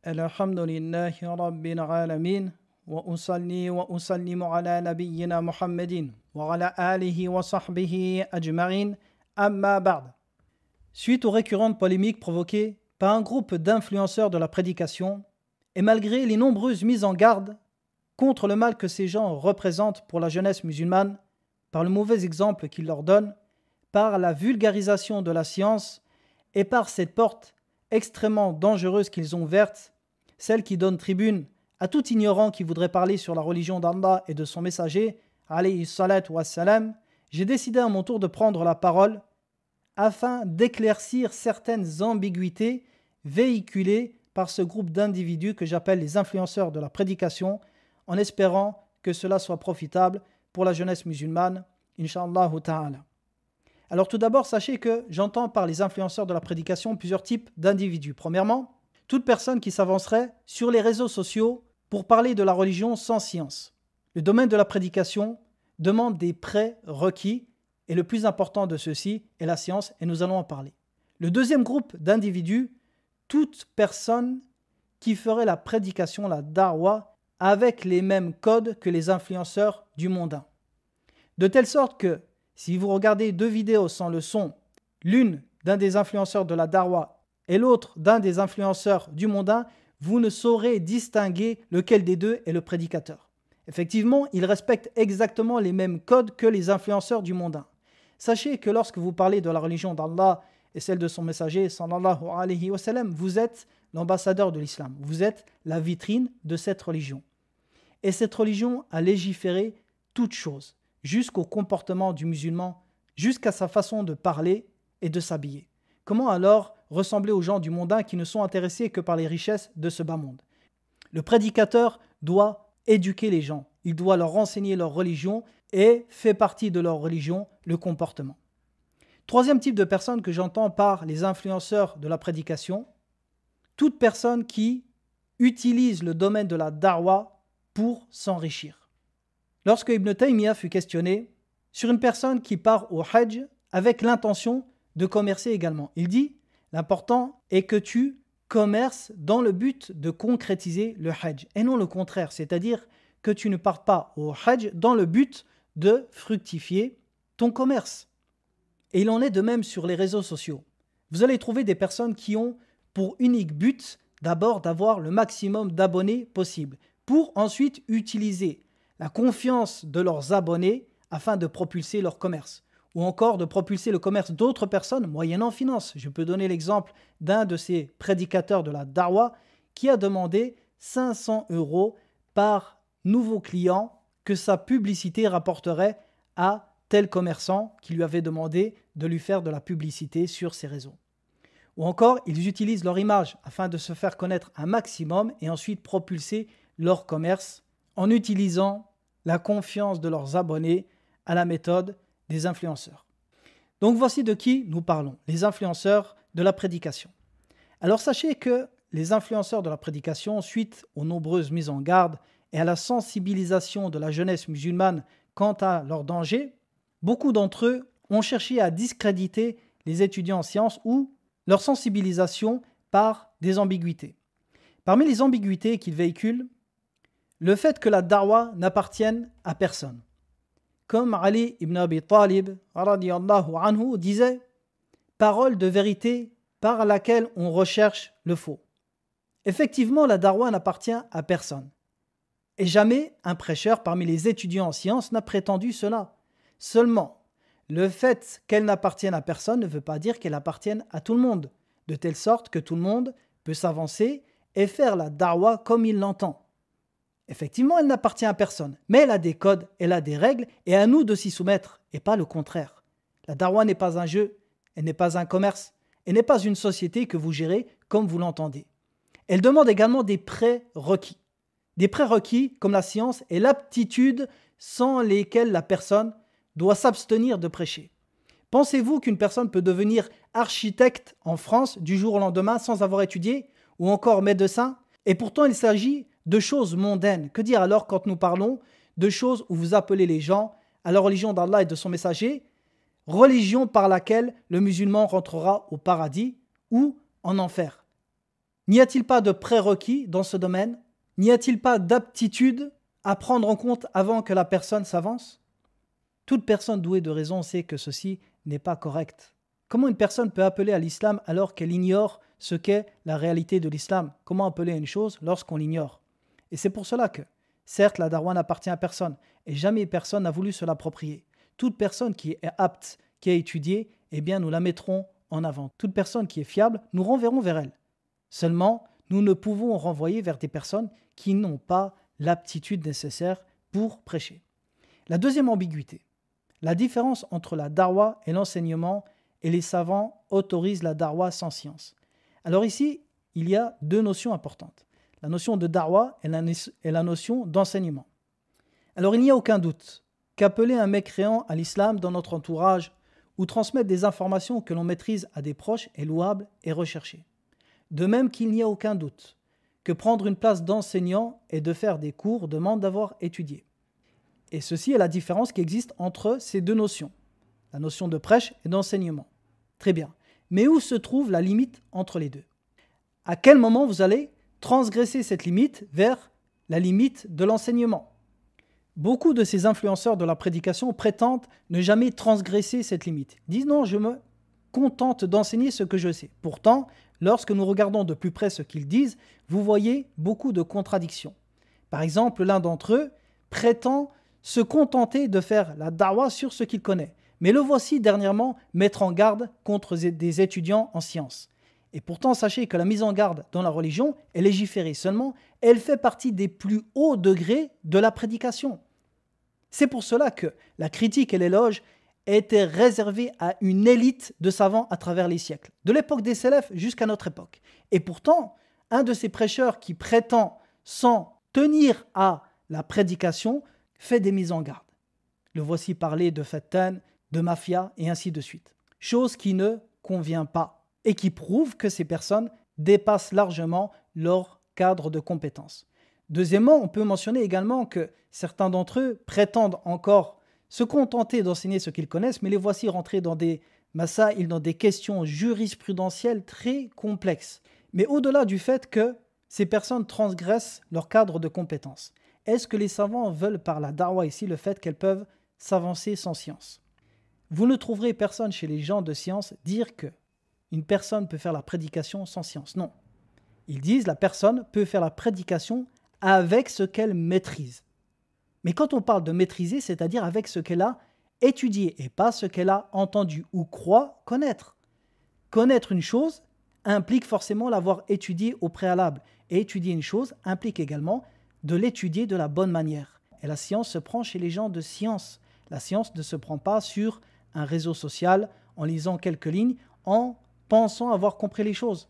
الحمد لله رب العالمين وأصلي وأسلم على نبينا محمد وعلى آله وصحبه أجمعين أما بعد. Suite aux récurrentes polémiques provoquées par un groupe d'influenceurs de la prédication, et malgré les nombreuses mises en garde contre le mal que ces gens représentent pour la jeunesse musulmane, par le mauvais exemple qu'ils leur donnent, par la vulgarisation de la science et par cette porte extrêmement dangereuse qu'ils ont ouverte, celle qui donne tribune à tout ignorant qui voudrait parler sur la religion d'Allah et de son messager, alayhi salatu wassalam, j'ai décidé à mon tour de prendre la parole afin d'éclaircir certaines ambiguïtés véhiculées par ce groupe d'individus que j'appelle les influenceurs de la prédication, en espérant que cela soit profitable pour la jeunesse musulmane, Inch'Allah ta'ala. Alors tout d'abord, sachez que j'entends par les influenceurs de la prédication plusieurs types d'individus. Premièrement, toute personne qui s'avancerait sur les réseaux sociaux pour parler de la religion sans science. Le domaine de la prédication demande des prérequis et le plus important de ceux-ci est la science et nous allons en parler. Le deuxième groupe d'individus, toute personne qui ferait la prédication, la da'wa, avec les mêmes codes que les influenceurs du mondain. De telle sorte que si vous regardez deux vidéos sans le son, l'une d'un des influenceurs de la da'wa et l'autre d'un des influenceurs du mondain, vous ne saurez distinguer lequel des deux est le prédicateur. Effectivement, ils respectent exactement les mêmes codes que les influenceurs du mondain. Sachez que lorsque vous parlez de la religion d'Allah et celle de son messager, sallallahu alayhi wa sallam, vous êtes l'ambassadeur de l'islam. Vous êtes la vitrine de cette religion. Et cette religion a légiféré toutes choses, jusqu'au comportement du musulman, jusqu'à sa façon de parler et de s'habiller. Comment alors ressembler aux gens du mondain qui ne sont intéressés que par les richesses de ce bas monde? Le prédicateur doit éduquer les gens, il doit leur enseigner leur religion et fait partie de leur religion le comportement. Troisième type de personne que j'entends par les influenceurs de la prédication, toute personne qui utilise le domaine de la da'wa pour s'enrichir. Lorsque Ibn Taymiyyah fut questionné sur une personne qui part au Hajj avec l'intention de commercer également, il dit « L'important est que tu commerces dans le but de concrétiser le Hajj et non le contraire, c'est-à-dire que tu ne partes pas au Hajj dans le but de fructifier ton commerce. » Et il en est de même sur les réseaux sociaux. Vous allez trouver des personnes qui ont pour unique but d'abord d'avoir le maximum d'abonnés possible pour ensuite utiliser la confiance de leurs abonnés afin de propulser leur commerce ou encore de propulser le commerce d'autres personnes moyennant finance. Je peux donner l'exemple d'un de ces prédicateurs de la da'wa qui a demandé 500 € par nouveau client que sa publicité rapporterait à tel commerçant qui lui avait demandé de lui faire de la publicité sur ses réseaux. Ou encore, ils utilisent leur image afin de se faire connaître un maximum et ensuite propulser leur commerce en utilisant la confiance de leurs abonnés à la méthode des influenceurs. Donc voici de qui nous parlons, les influenceurs de la prédication. Alors sachez que les influenceurs de la prédication, suite aux nombreuses mises en garde et à la sensibilisation de la jeunesse musulmane quant à leurs dangers, beaucoup d'entre eux ont cherché à discréditer les étudiants en sciences ou leur sensibilisation par des ambiguïtés. Parmi les ambiguïtés qu'ils véhiculent, le fait que la da'wa n'appartienne à personne. Comme Ali ibn Abi Talib radiyallahu anhu disait « Parole de vérité par laquelle on recherche le faux ». Effectivement, la da'wa n'appartient à personne. Et jamais un prêcheur parmi les étudiants en sciences n'a prétendu cela. Seulement, le fait qu'elle n'appartienne à personne ne veut pas dire qu'elle appartienne à tout le monde, de telle sorte que tout le monde peut s'avancer et faire la da'wa comme il l'entend. Effectivement, elle n'appartient à personne, mais elle a des codes, elle a des règles, et à nous de s'y soumettre, et pas le contraire. La da'wa n'est pas un jeu, elle n'est pas un commerce, elle n'est pas une société que vous gérez comme vous l'entendez. Elle demande également des prérequis. Des prérequis comme la science et l'aptitude sans lesquelles la personne doit s'abstenir de prêcher. Pensez-vous qu'une personne peut devenir architecte en France du jour au lendemain sans avoir étudié, ou encore médecin? Et pourtant, il s'agit de choses mondaines. Que dire alors quand nous parlons de choses où vous appelez les gens à la religion d'Allah et de son messager, religion par laquelle le musulman rentrera au paradis ou en enfer? N'y a-t-il pas de prérequis dans ce domaine? N'y a-t-il pas d'aptitude à prendre en compte avant que la personne s'avance? Toute personne douée de raison sait que ceci n'est pas correct. Comment une personne peut appeler à l'islam alors qu'elle ignore ce qu'est la réalité de l'islam? Comment appeler à une chose lorsqu'on l'ignore? Et c'est pour cela que, certes, la darwa n'appartient à personne, et jamais personne n'a voulu se l'approprier. Toute personne qui est apte, qui a étudié, eh bien nous la mettrons en avant. Toute personne qui est fiable, nous renverrons vers elle. Seulement, nous ne pouvons renvoyer vers des personnes qui n'ont pas l'aptitude nécessaire pour prêcher. La deuxième ambiguïté, la différence entre la darwa et l'enseignement, et les savants autorisent la darwa sans science. Alors ici, il y a deux notions importantes. La notion de darwa et la notion d'enseignement. Alors il n'y a aucun doute qu'appeler un mécréant à l'islam dans notre entourage ou transmettre des informations que l'on maîtrise à des proches est louable et recherché. De même qu'il n'y a aucun doute que prendre une place d'enseignant et de faire des cours demande d'avoir étudié. Et ceci est la différence qui existe entre ces deux notions, la notion de prêche et d'enseignement. Très bien. Mais où se trouve la limite entre les deux? À quel moment vous allez transgresser cette limite vers la limite de l'enseignement? Beaucoup de ces influenceurs de la prédication prétendent ne jamais transgresser cette limite. Ils disent non, je me contente d'enseigner ce que je sais. Pourtant, lorsque nous regardons de plus près ce qu'ils disent, vous voyez beaucoup de contradictions. Par exemple, l'un d'entre eux prétend se contenter de faire la da'wa sur ce qu'il connaît. Mais le voici dernièrement mettre en garde contre des étudiants en sciences. Et pourtant, sachez que la mise en garde dans la religion est légiférée seulement, elle fait partie des plus hauts degrés de la prédication. C'est pour cela que la critique et l'éloge étaient réservés à une élite de savants à travers les siècles, de l'époque des Salafs jusqu'à notre époque. Et pourtant, un de ces prêcheurs qui prétend s'en tenir à la prédication fait des mises en garde. Le voici parler de Fattan, de mafia et ainsi de suite. Chose qui ne convient pas et qui prouve que ces personnes dépassent largement leur cadre de compétences. Deuxièmement, on peut mentionner également que certains d'entre eux prétendent encore se contenter d'enseigner ce qu'ils connaissent, mais les voici rentrés dans des masaïl, dans des questions jurisprudentielles très complexes. Mais au-delà du fait que ces personnes transgressent leur cadre de compétences, est-ce que les savants veulent par la darwa ici le fait qu'elles peuvent s'avancer sans science? Vous ne trouverez personne chez les gens de science dire que une personne peut faire la prédication sans science. Non. Ils disent la personne peut faire la prédication avec ce qu'elle maîtrise. Mais quand on parle de maîtriser, c'est-à-dire avec ce qu'elle a étudié et pas ce qu'elle a entendu ou croit connaître. Connaître une chose implique forcément l'avoir étudiée au préalable. Et étudier une chose implique également de l'étudier de la bonne manière. Et la science se prend chez les gens de science. La science ne se prend pas sur un réseau social en lisant quelques lignes, en pensant avoir compris les choses.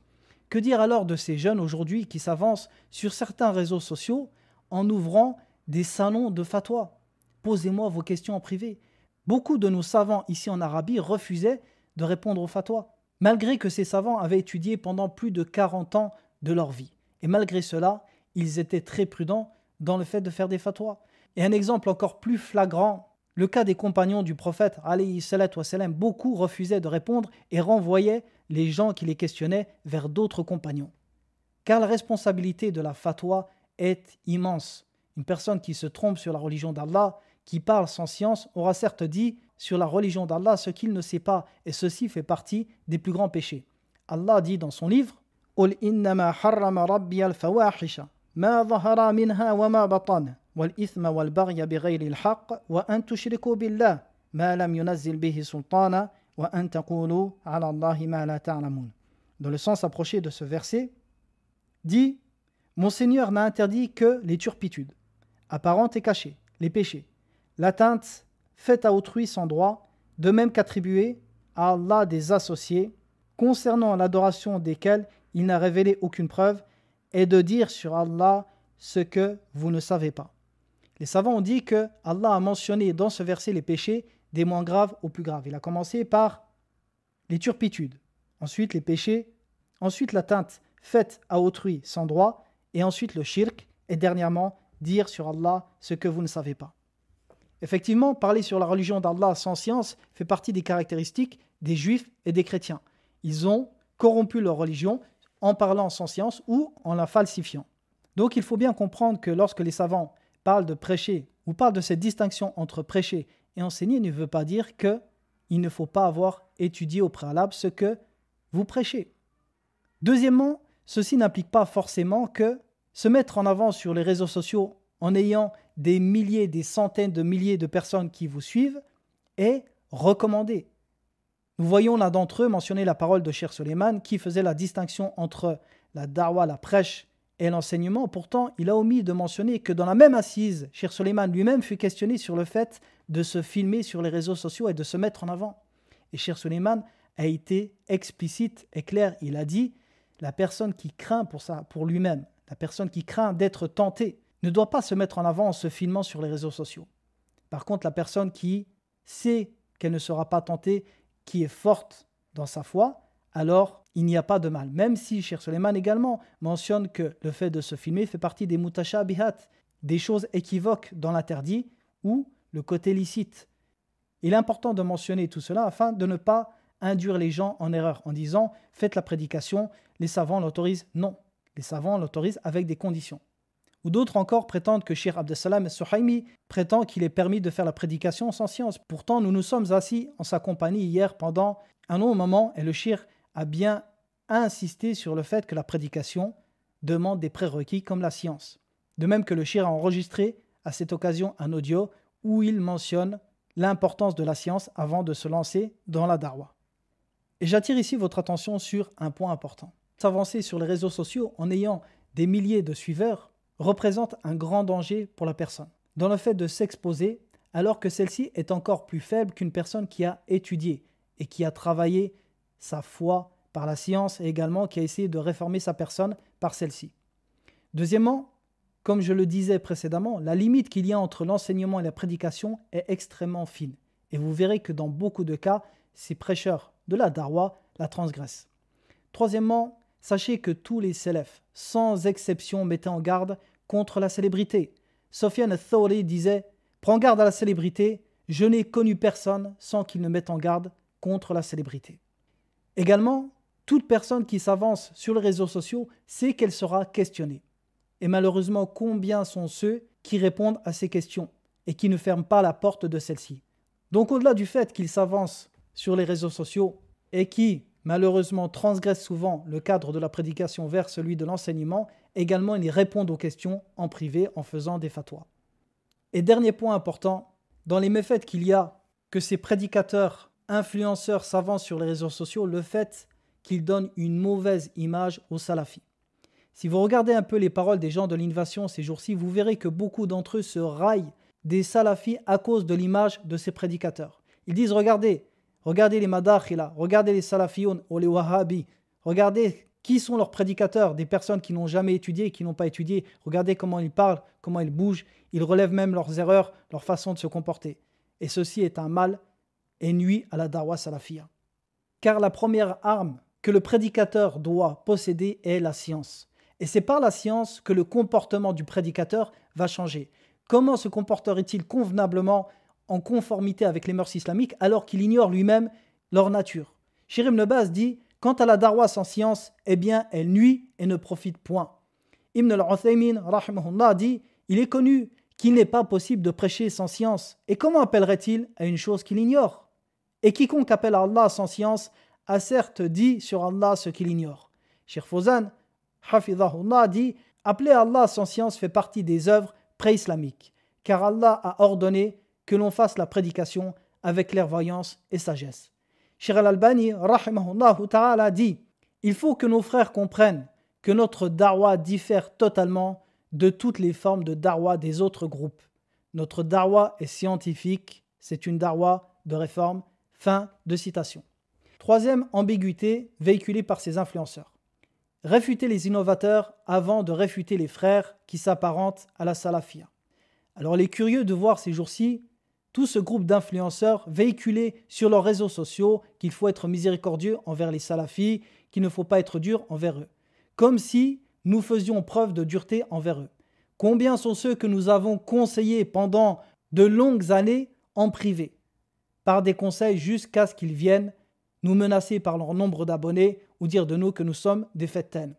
Que dire alors de ces jeunes aujourd'hui qui s'avancent sur certains réseaux sociaux en ouvrant des salons de fatwa? Posez-moi vos questions en privé. Beaucoup de nos savants ici en Arabie refusaient de répondre aux fatwas, malgré que ces savants avaient étudié pendant plus de 40 ans de leur vie. Et malgré cela, ils étaient très prudents dans le fait de faire des fatwas. Et un exemple encore plus flagrant, le cas des compagnons du prophète, alayhi salatu wassalam, beaucoup refusaient de répondre et renvoyaient les gens qui les questionnaient vers d'autres compagnons. Car la responsabilité de la fatwa est immense. Une personne qui se trompe sur la religion d'Allah, qui parle sans science, aura certes dit sur la religion d'Allah ce qu'il ne sait pas, et ceci fait partie des plus grands péchés. Allah dit dans son livre « Qul innama harrama rabbi al-fawahisha, ma zahara minha wa ma batan, wal ithma wal baghya bighayri al-haqq, wa an tushriku billah, ma lam yunazzil bihi sultana, wa an taqulu ala Allahi ma la ta'lamun » Dans le sens approché de ce verset, dit « Mon Seigneur n'a interdit que les turpitudes, apparentes et cachées, les péchés, l'atteinte faite à autrui sans droit, de même qu'attribuer à Allah des associés, concernant l'adoration desquels il n'a révélé aucune preuve, et de dire sur Allah ce que vous ne savez pas. » Les savants ont dit que Allah a mentionné dans ce verset les péchés des moins graves aux plus graves. Il a commencé par les turpitudes, ensuite les péchés, ensuite l'atteinte faite à autrui sans droit, et ensuite le shirk, et dernièrement dire sur Allah ce que vous ne savez pas. Effectivement, parler sur la religion d'Allah sans science fait partie des caractéristiques des juifs et des chrétiens. Ils ont corrompu leur religion en parlant sans science ou en la falsifiant. Donc il faut bien comprendre que lorsque les savants parlent de prêcher ou parlent de cette distinction entre prêcher et enseigner, ne veut pas dire qu'il ne faut pas avoir étudié au préalable ce que vous prêchez. Deuxièmement, ceci n'implique pas forcément que se mettre en avant sur les réseaux sociaux en ayant des milliers, des centaines de milliers de personnes qui vous suivent est recommandé. Nous voyons l'un d'entre eux mentionner la parole de Cheikh Suleiman qui faisait la distinction entre la darwa, la prêche et l'enseignement. Pourtant, il a omis de mentionner que dans la même assise, Cheikh Suleiman lui-même fut questionné sur le fait de se filmer sur les réseaux sociaux et de se mettre en avant. Et Cheikh Suleiman a été explicite et clair. Il a dit « La personne qui craint pour lui-même, la personne qui craint d'être tentée, ne doit pas se mettre en avant en se filmant sur les réseaux sociaux. Par contre, la personne qui sait qu'elle ne sera pas tentée, qui est forte dans sa foi, alors il n'y a pas de mal. Même si Cheikh Suleiman également mentionne que le fait de se filmer fait partie des mutashabihat, des choses équivoques dans l'interdit ou le côté licite. Il est important de mentionner tout cela afin de ne pas induire les gens en erreur en disant « faites la prédication, les savants l'autorisent ». Non, les savants l'autorisent avec des conditions. Ou d'autres encore prétendent que Cheikh Abdessalam al-Suhaimi prétend qu'il est permis de faire la prédication sans science. Pourtant, nous nous sommes assis en sa compagnie hier pendant un long moment et le Cheikh a bien insisté sur le fait que la prédication demande des prérequis comme la science. De même que le Cheikh a enregistré à cette occasion un audio où il mentionne l'importance de la science avant de se lancer dans la darwa. Et j'attire ici votre attention sur un point important. S'avancer sur les réseaux sociaux en ayant des milliers de suiveurs représente un grand danger pour la personne, dans le fait de s'exposer alors que celle-ci est encore plus faible qu'une personne qui a étudié et qui a travaillé sa foi par la science et également qui a essayé de réformer sa personne par celle-ci. Deuxièmement, comme je le disais précédemment, la limite qu'il y a entre l'enseignement et la prédication est extrêmement fine. Et vous verrez que dans beaucoup de cas, ces prêcheurs de la darwa la transgressent. Troisièmement, sachez que tous les salafs, sans exception, mettaient en garde contre la célébrité. Sufyan al-Thawri disait « Prends garde à la célébrité, je n'ai connu personne sans qu'il ne mette en garde contre la célébrité. » Également, toute personne qui s'avance sur les réseaux sociaux sait qu'elle sera questionnée. Et malheureusement, combien sont ceux qui répondent à ces questions et qui ne ferment pas la porte de celle-ci. Donc au-delà du fait qu'ils s'avancent sur les réseaux sociaux et qui, malheureusement, transgressent souvent le cadre de la prédication vers celui de l'enseignement, également ils répondent aux questions en privé en faisant des fatwas. Et dernier point important, dans les méfaits qu'il y a que ces prédicateurs, influenceurs s'avancent sur les réseaux sociaux, le fait qu'ils donnent une mauvaise image aux salafis. Si vous regardez un peu les paroles des gens de l'innovation ces jours-ci, vous verrez que beaucoup d'entre eux se raillent des salafis à cause de l'image de ces prédicateurs. Ils disent regardez les madakhila, regardez les salafiyoun ou les wahhabis, regardez qui sont leurs prédicateurs, des personnes qui n'ont jamais étudié, qui n'ont pas étudié, regardez comment ils parlent, comment ils bougent, ils relèvent même leurs erreurs, leur façon de se comporter. Et ceci est un mal et nuit à la darwa salafiyya. Car la première arme que le prédicateur doit posséder est la science. Et c'est par la science que le comportement du prédicateur va changer. Comment se comporterait-il convenablement en conformité avec les mœurs islamiques alors qu'il ignore lui-même leur nature? Cheikh Ibn Baz dit « Quant à la darwa sans science, eh bien elle nuit et ne profite point. » Ibn al-Uthaymin rahimahullah dit « Il est connu qu'il n'est pas possible de prêcher sans science. Et comment appellerait-il à une chose qu'il ignore? Et quiconque appelle à Allah sans science a certes dit sur Allah ce qu'il ignore. » Cheikh Fawzan Hafidhahullah dit « Appeler à Allah sans science fait partie des œuvres pré-islamiques, car Allah a ordonné que l'on fasse la prédication avec clairvoyance et sagesse. » Cheikh Al-Albani rahimahullah ta'ala dit « Il faut que nos frères comprennent que notre darwa diffère totalement de toutes les formes de darwa des autres groupes. Notre darwa est scientifique, c'est une darwa de réforme. » Fin de citation. Troisième ambiguïté véhiculée par ces influenceurs. Réfuter les innovateurs avant de réfuter les frères qui s'apparentent à la salafia. Alors il est curieux de voir ces jours-ci tout ce groupe d'influenceurs véhiculer sur leurs réseaux sociaux qu'il faut être miséricordieux envers les salafis, qu'il ne faut pas être dur envers eux. Comme si nous faisions preuve de dureté envers eux. Combien sont ceux que nous avons conseillés pendant de longues années en privé, par des conseils jusqu'à ce qu'ils viennent nous menacer par leur nombre d'abonnés ou dire de nous que nous sommes des fettanes.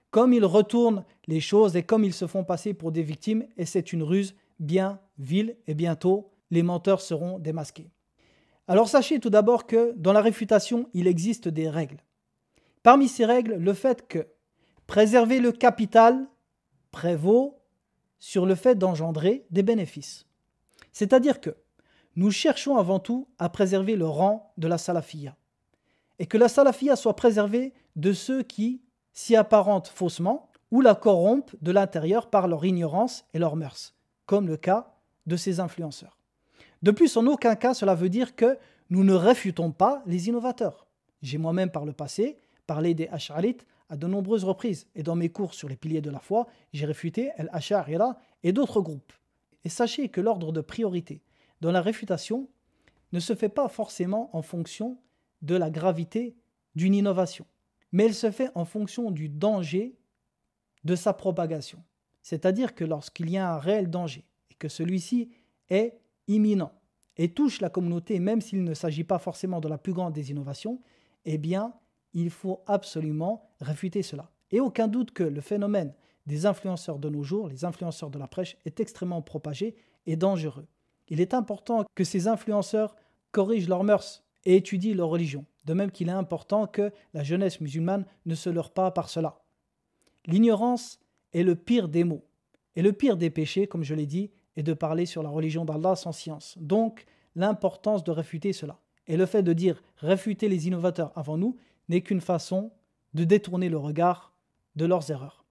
Comme ils retournent les choses et comme ils se font passer pour des victimes, et c'est une ruse bien vile, et bientôt les menteurs seront démasqués. Alors sachez tout d'abord que dans la réfutation, il existe des règles. Parmi ces règles, le fait que préserver le capital prévaut sur le fait d'engendrer des bénéfices. C'est-à-dire que nous cherchons avant tout à préserver le rang de la salafiyya et que la salafiyya soit préservée de ceux qui s'y apparentent faussement ou la corrompent de l'intérieur par leur ignorance et leurs mœurs, comme le cas de ces influenceurs. De plus, en aucun cas cela veut dire que nous ne réfutons pas les innovateurs. J'ai moi-même par le passé parlé des Ash'arites à de nombreuses reprises et dans mes cours sur les piliers de la foi, j'ai réfuté Al-Ash'arira et d'autres groupes. Et sachez que l'ordre de priorité dans la réfutation ne se fait pas forcément en fonction de la gravité d'une innovation, mais elle se fait en fonction du danger de sa propagation. C'est-à-dire que lorsqu'il y a un réel danger et que celui-ci est imminent et touche la communauté, même s'il ne s'agit pas forcément de la plus grande des innovations, eh bien, il faut absolument réfuter cela. Et aucun doute que le phénomène des influenceurs de nos jours, les influenceurs de la prêche, est extrêmement propagé et dangereux. Il est important que ces influenceurs corrigent leurs mœurs et étudient leur religion, de même qu'il est important que la jeunesse musulmane ne se leurre pas par cela. L'ignorance est le pire des maux, et le pire des péchés, comme je l'ai dit, est de parler sur la religion d'Allah sans science. Donc, l'importance de réfuter cela. Et le fait de dire « réfuter les innovateurs avant nous » n'est qu'une façon de détourner le regard de leurs erreurs.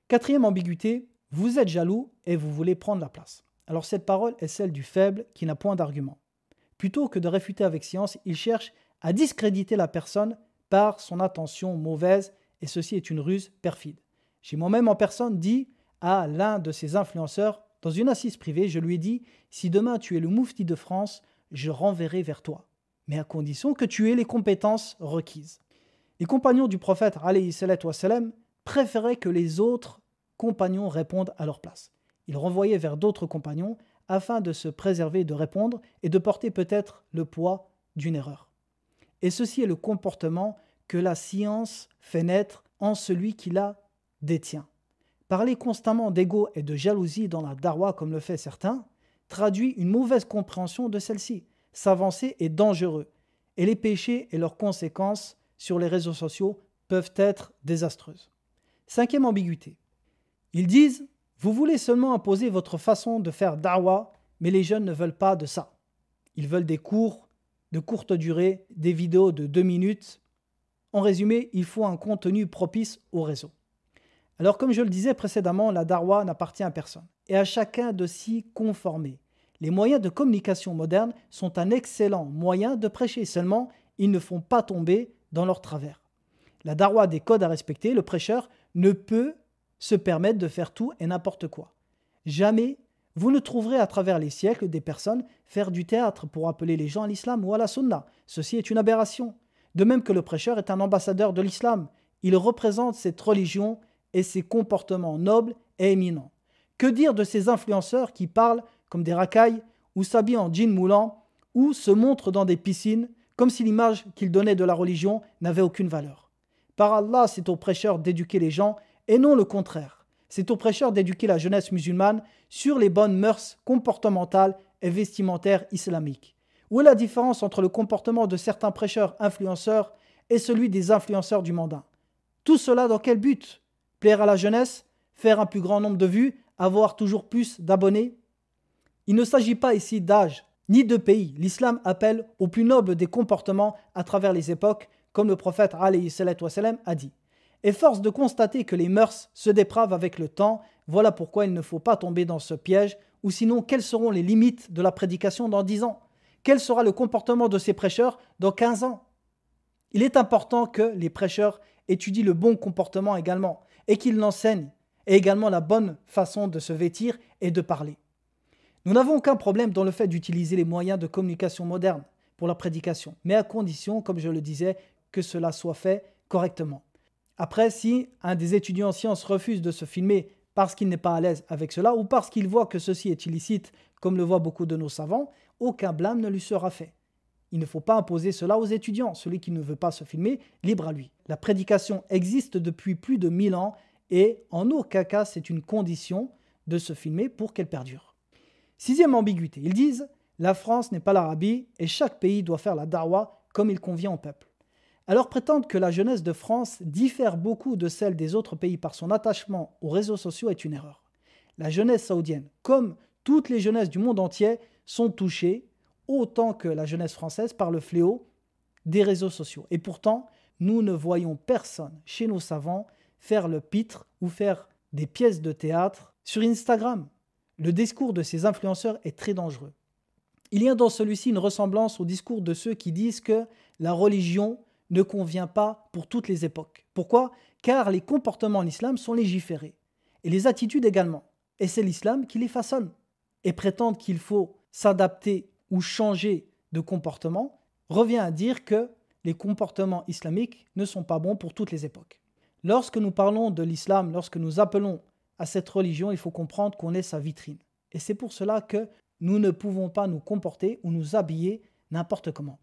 Quatrième ambiguïté, vous êtes jaloux et vous voulez prendre la place. Alors cette parole est celle du faible qui n'a point d'argument. Plutôt que de réfuter avec science, il cherche à discréditer la personne par son intention mauvaise et ceci est une ruse perfide. J'ai moi-même en personne dit à l'un de ces influenceurs, dans une assise privée, je lui ai dit « Si demain tu es le moufti de France, je renverrai vers toi, mais à condition que tu aies les compétences requises. » Les compagnons du prophète alayhi salatu wassalam préféraient que les autres compagnons répondent à leur place. Ils renvoyaient vers d'autres compagnons afin de se préserver de répondre et de porter peut-être le poids d'une erreur. Et ceci est le comportement que la science fait naître en celui qui la détient. Parler constamment d'ego et de jalousie dans la darwa comme le fait certains traduit une mauvaise compréhension de celle-ci. S'avancer est dangereux et les péchés et leurs conséquences sur les réseaux sociaux peuvent être désastreuses. Cinquième ambiguïté. Ils disent « Vous voulez seulement imposer votre façon de faire da'wa, mais les jeunes ne veulent pas de ça. Ils veulent des cours de courte durée, des vidéos de 2 minutes. En résumé, il faut un contenu propice au réseau. » Alors comme je le disais précédemment, la da'wa n'appartient à personne et à chacun de s'y conformer. Les moyens de communication modernes sont un excellent moyen de prêcher, seulement ils ne font pas tomber dans leur travers. La da'wa a des codes à respecter, le prêcheur ne peut se permettre de faire tout et n'importe quoi. Jamais vous ne trouverez à travers les siècles des personnes faire du théâtre pour appeler les gens à l'islam ou à la sunna. Ceci est une aberration. De même que le prêcheur est un ambassadeur de l'islam. Il représente cette religion et ses comportements nobles et éminents. Que dire de ces influenceurs qui parlent comme des racailles ou s'habillent en jean moulant ou se montrent dans des piscines comme si l'image qu'ils donnaient de la religion n'avait aucune valeur. Par Allah, c'est aux prêcheurs d'éduquer les gens et non le contraire. C'est aux prêcheurs d'éduquer la jeunesse musulmane sur les bonnes mœurs comportementales et vestimentaires islamiques. Où est la différence entre le comportement de certains prêcheurs influenceurs et celui des influenceurs du mondain? Tout cela dans quel but? Plaire à la jeunesse? Faire un plus grand nombre de vues? Avoir toujours plus d'abonnés? Il ne s'agit pas ici d'âge ni de pays. L'islam appelle au plus noble des comportements à travers les époques, comme le prophète alayhi salatu wassalam a dit. Et force de constater que les mœurs se dépravent avec le temps, voilà pourquoi il ne faut pas tomber dans ce piège, ou sinon quelles seront les limites de la prédication dans 10 ans? Quel sera le comportement de ces prêcheurs dans 15 ans? Il est important que les prêcheurs étudient le bon comportement également, et qu'ils l'enseignent, et également la bonne façon de se vêtir et de parler. Nous n'avons aucun problème dans le fait d'utiliser les moyens de communication modernes pour la prédication, mais à condition, comme je le disais, que cela soit fait correctement. Après, si un des étudiants en sciences refuse de se filmer parce qu'il n'est pas à l'aise avec cela ou parce qu'il voit que ceci est illicite, comme le voient beaucoup de nos savants, aucun blâme ne lui sera fait. Il ne faut pas imposer cela aux étudiants. Celui qui ne veut pas se filmer, libre à lui. La prédication existe depuis plus de 1000 ans et en aucun cas c'est une condition de se filmer pour qu'elle perdure. 6e ambiguïté, ils disent « La France n'est pas l'Arabie et chaque pays doit faire la da'wa comme il convient au peuple ». Alors prétendre que la jeunesse de France diffère beaucoup de celle des autres pays par son attachement aux réseaux sociaux est une erreur. La jeunesse saoudienne, comme toutes les jeunesses du monde entier, sont touchées autant que la jeunesse française par le fléau des réseaux sociaux. Et pourtant, nous ne voyons personne chez nos savants faire le pitre ou faire des pièces de théâtre sur Instagram. Le discours de ces influenceurs est très dangereux. Il y a dans celui-ci une ressemblance au discours de ceux qui disent que la religion ne convient pas pour toutes les époques. Pourquoi ? Car les comportements en islam sont légiférés, et les attitudes également. Et c'est l'islam qui les façonne. Et prétendre qu'il faut s'adapter ou changer de comportement revient à dire que les comportements islamiques ne sont pas bons pour toutes les époques. Lorsque nous parlons de l'islam, lorsque nous appelons à cette religion, il faut comprendre qu'on est sa vitrine. Et c'est pour cela que nous ne pouvons pas nous comporter ou nous habiller n'importe comment.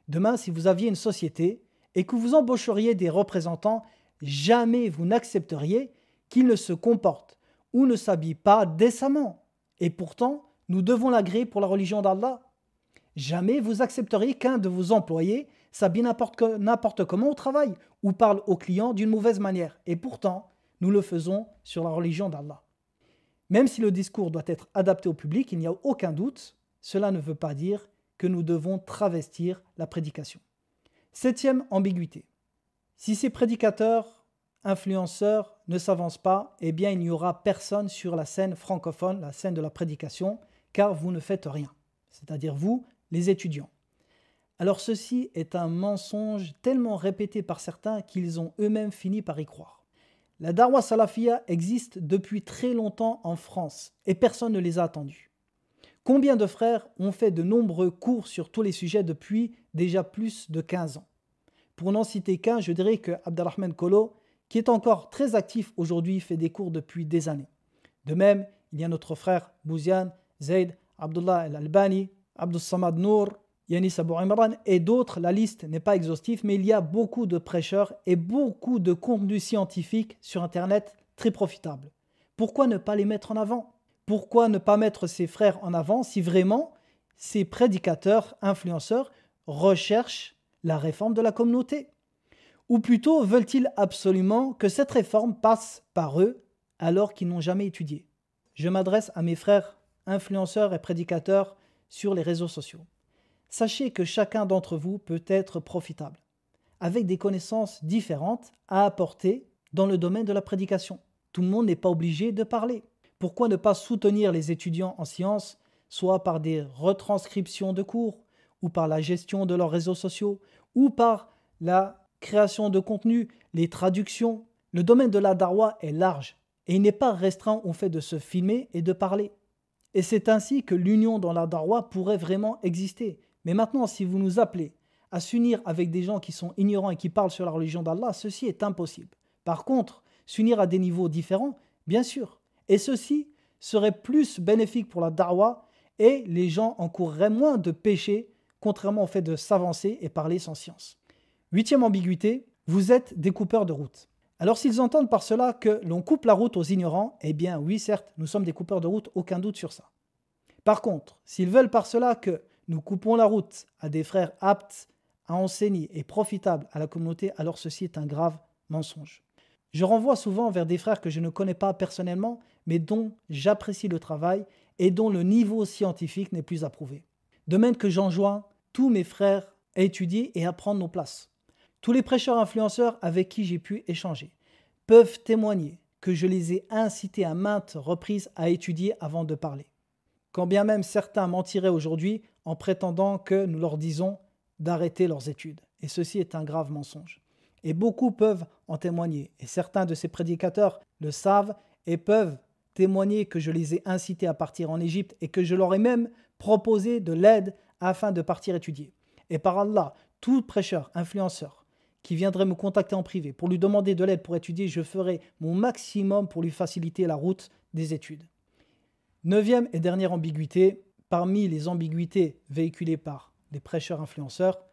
Demain, si vous aviez une société et que vous embaucheriez des représentants, jamais vous n'accepteriez qu'ils ne se comportent ou ne s'habillent pas décemment. Et pourtant, nous devons l'agréer pour la religion d'Allah. Jamais vous accepteriez qu'un de vos employés s'habille n'importe comment au travail ou parle aux clients d'une mauvaise manière. Et pourtant, nous le faisons sur la religion d'Allah. Même si le discours doit être adapté au public, il n'y a aucun doute, cela ne veut pas dire que nous devons travestir la prédication. 7e ambiguïté. Si ces prédicateurs, influenceurs ne s'avancent pas, eh bien il n'y aura personne sur la scène francophone, la scène de la prédication, car vous ne faites rien, c'est-à-dire vous, les étudiants. Alors ceci est un mensonge tellement répété par certains qu'ils ont eux-mêmes fini par y croire. La Da'wa Salafia existe depuis très longtemps en France et personne ne les a attendus. Combien de frères ont fait de nombreux cours sur tous les sujets depuis déjà plus de 15 ans? Pour n'en citer qu'un, je dirais que Abdelrahman Kolo, qui est encore très actif aujourd'hui, fait des cours depuis des années. De même, il y a notre frère Bouziane, Zaid, Abdullah Al-Albani, Abdus Samad Nour, Yanis Abou Imran et d'autres. La liste n'est pas exhaustive, mais il y a beaucoup de prêcheurs et beaucoup de contenu scientifique sur Internet très profitable. Pourquoi ne pas les mettre en avant? Pourquoi ne pas mettre ces frères en avant si vraiment ces prédicateurs, influenceurs recherchent la réforme de la communauté? Ou plutôt veulent-ils absolument que cette réforme passe par eux alors qu'ils n'ont jamais étudié? Je m'adresse à mes frères influenceurs et prédicateurs sur les réseaux sociaux. Sachez que chacun d'entre vous peut être profitable, avec des connaissances différentes à apporter dans le domaine de la prédication. Tout le monde n'est pas obligé de parler. Pourquoi ne pas soutenir les étudiants en sciences, soit par des retranscriptions de cours, ou par la gestion de leurs réseaux sociaux, ou par la création de contenu, les traductions? Le domaine de la Da'wa est large, et il n'est pas restreint au fait de se filmer et de parler. Et c'est ainsi que l'union dans la Da'wa pourrait vraiment exister. Mais maintenant, si vous nous appelez à s'unir avec des gens qui sont ignorants et qui parlent sur la religion d'Allah, ceci est impossible. Par contre, s'unir à des niveaux différents, bien sûr. Et ceci serait plus bénéfique pour la Da'wa et les gens encourraient moins de péchés, contrairement au fait de s'avancer et parler sans science. 8e ambiguïté, vous êtes des coupeurs de route. Alors s'ils entendent par cela que l'on coupe la route aux ignorants, eh bien oui, certes, nous sommes des coupeurs de route, aucun doute sur ça. Par contre, s'ils veulent par cela que nous coupons la route à des frères aptes à enseigner et profitables à la communauté, alors ceci est un grave mensonge. Je renvoie souvent vers des frères que je ne connais pas personnellement, mais dont j'apprécie le travail et dont le niveau scientifique n'est plus approuvé. De même que j'enjoins tous mes frères à étudier et à prendre nos places. Tous les prêcheurs influenceurs avec qui j'ai pu échanger peuvent témoigner que je les ai incités à maintes reprises à étudier avant de parler. Quand bien même certains mentiraient aujourd'hui en prétendant que nous leur disons d'arrêter leurs études. Et ceci est un grave mensonge. Et beaucoup peuvent en témoigner. Et certains de ces prédicateurs le savent et peuvent témoigner que je les ai incités à partir en Égypte et que je leur ai même proposé de l'aide afin de partir étudier. Et par Allah, tout prêcheur, influenceur qui viendrait me contacter en privé pour lui demander de l'aide pour étudier, je ferai mon maximum pour lui faciliter la route des études. 9e et dernière ambiguïté, parmi les ambiguïtés véhiculées par des prêcheurs influenceurs,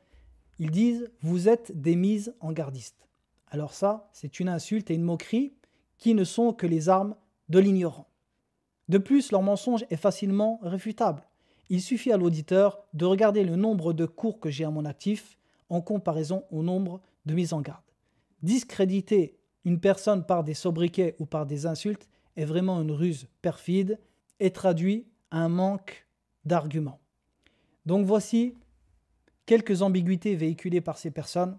ils disent « vous êtes des mises en gardistes ». Alors ça, c'est une insulte et une moquerie qui ne sont que les armes de l'ignorant. De plus, leur mensonge est facilement réfutable. Il suffit à l'auditeur de regarder le nombre de cours que j'ai à mon actif en comparaison au nombre de mises en garde. Discréditer une personne par des sobriquets ou par des insultes est vraiment une ruse perfide et traduit un manque d'arguments. Donc voici quelques ambiguïtés véhiculées par ces personnes.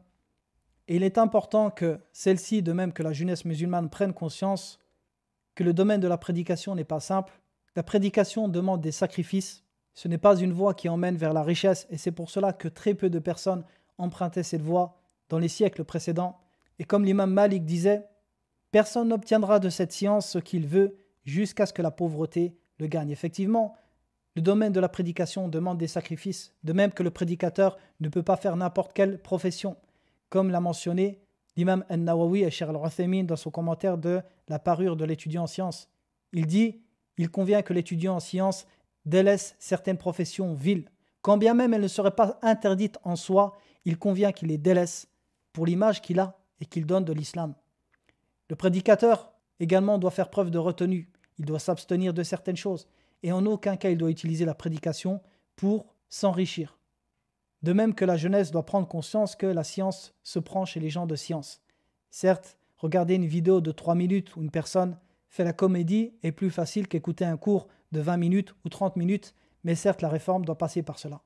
Et il est important que celles-ci, de même que la jeunesse musulmane, prennent conscience que le domaine de la prédication n'est pas simple. La prédication demande des sacrifices. Ce n'est pas une voie qui emmène vers la richesse et c'est pour cela que très peu de personnes empruntaient cette voie dans les siècles précédents. Et comme l'imam Malik disait, personne n'obtiendra de cette science ce qu'il veut jusqu'à ce que la pauvreté le gagne. Effectivement, le domaine de la prédication demande des sacrifices, de même que le prédicateur ne peut pas faire n'importe quelle profession, comme l'a mentionné l'imam An-Nawawi et Cheikh Al-Uthaymin dans son commentaire de la parure de l'étudiant en sciences. Il dit « Il convient que l'étudiant en sciences délaisse certaines professions viles. Quand bien même elles ne seraient pas interdites en soi, il convient qu'il les délaisse pour l'image qu'il a et qu'il donne de l'islam. Le prédicateur également doit faire preuve de retenue. Il doit s'abstenir de certaines choses et en aucun cas il doit utiliser la prédication pour s'enrichir. De même que la jeunesse doit prendre conscience que la science se prend chez les gens de science. Certes, regarder une vidéo de 3 minutes où une personne fait la comédie est plus facile qu'écouter un cours de 20 minutes ou 30 minutes, mais certes la réforme doit passer par cela.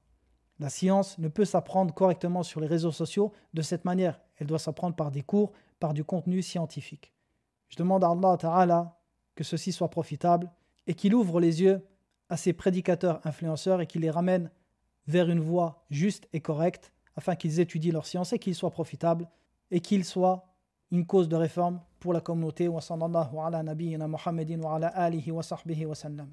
La science ne peut s'apprendre correctement sur les réseaux sociaux de cette manière. Elle doit s'apprendre par des cours, par du contenu scientifique. Je demande à Allah Ta'ala que ceci soit profitable et qu'il ouvre les yeux à ces prédicateurs influenceurs et qu'il les ramène vers une voie juste et correcte afin qu'ils étudient leur science et qu'ils soient profitables et qu'ils soient une cause de réforme pour la communauté. Wa sallallahu ala nabiyyina Muhammadin wa ala alihi wa sahbihi wa sallam.